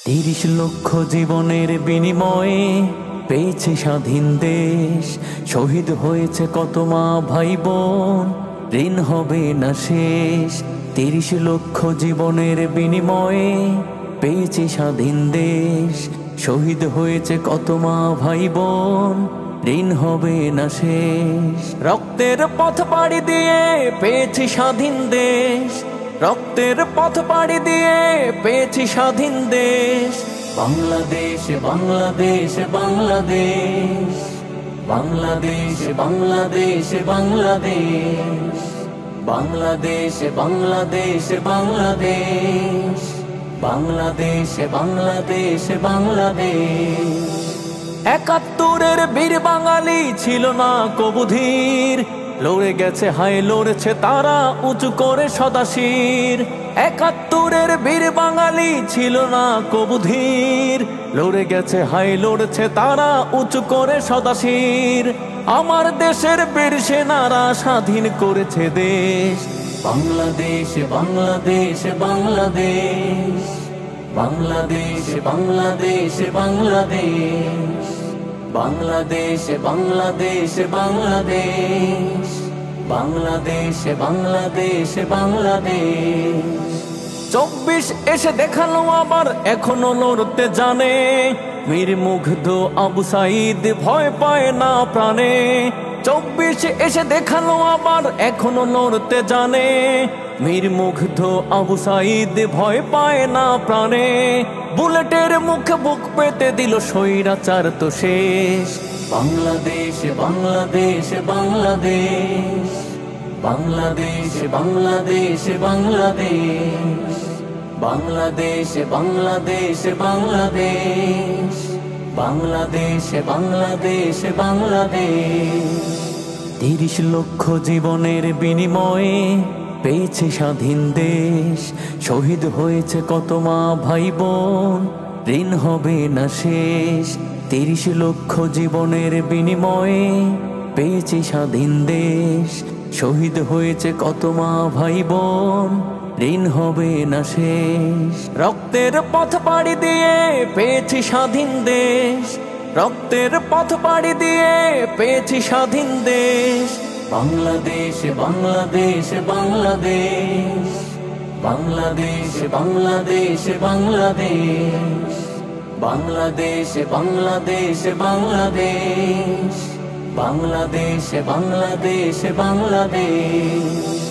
৩০ লক্ষ জীবনের বিনিময়ে পেয়েছে স্বাধীন দেশ। শহীদ হয়েছে কত মা ভাই বোন, ঋণ হবে না শেষ। ৩০ লক্ষ জীবনের বিনিময়ে পেয়েছে স্বাধীন দেশ। শহীদ হয়েছে কত মা ভাই বোন, ঋণ হবে না শেষ। রক্তের পথ পাড়ি দিয়ে পেয়েছি স্বাধীন দেশ। রক্তের পথ পাড়ি দিয়ে পেয়েছি স্বাধীন দেশ। বাংলাদেশ বাংলাদেশ বাংলাদেশ, বাংলাদেশ বাংলাদেশ বাংলাদেশ, বাংলাদেশ বাংলাদেশ বাংলাদেশ, বাংলাদেশ বাংলাদেশ বাংলাদেশ। ৭১-এর বীর বাঙালি ছিল না কবুধীর, লড়ে গেছে হায় লড়েছে তারা উঁচু করে সদাশির। ৭১-এর বীর বাঙালি ছিল না কবুধীর, লড়ে গেছে হায় লড়েছে তারা উঁচু করে সদাশির। আমার দেশের বীর সেনারা স্বাধীন করেছে দেশ। বাংলাদেশ বাংলাদেশ বাংলাদেশ, বাংলাদেশ বাংলাদেশ বাংলাদেশ, বাংলাদেশ বাংলাদেশ বাংলাদেশ, বাংলাদেশ বাংলাদেশ বাংলাদেশ। ২৪ এসে দেখালো আবার এখনো লড়তে জানে, মীর মুগ্ধ আবু সাঈদ ভয় পায় না প্রাণে। ২৪ এসে দেখালো আবার এখনো লড়তে জানে, মীর মুগ্ধ আবু সাঈদ ভয় পায় না প্রাণে। বুলেটের মুখে বুক পেতে দিল স্বৈরাচার তো শেষ। বাংলাদেশ বাংলাদেশ বাংলাদেশ, বাংলাদেশ বাংলাদেশ বাংলাদেশ, বাংলাদেশ বাংলাদেশ বাংলাদেশ, বাংলাদেশ বাংলাদেশ বাংলাদেশ। ৩০ লক্ষ জীবনের বিনিময়ে পেয়েছে স্বাধীন দেশ। শহীদ হয়েছে কত মা ভাই বোন, ঋণ হবে না শেষ। ৩০ লক্ষ জীবনের বিনিময়ে পেয়েছে স্বাধীন দেশ। শহীদ হয়েছে কত মা ভাই বোন, ঋণ হবে না শেষ। রক্তের পথ পাড়ি দিয়ে পেয়েছি স্বাধীন দেশ। রক্তের পথ পাড়ি দিয়ে পেয়েছি স্বাধীন দেশ। বাংলাদেশ বাংলাদেশ বাংলাদেশ, বাংলাদেশ বাংলাদেশ বাংলাদেশ, বাংলাদেশ বাংলাদেশ বাংলাদেশ, বাংলাদেশ বাংলাদেশ বাংলাদেশ।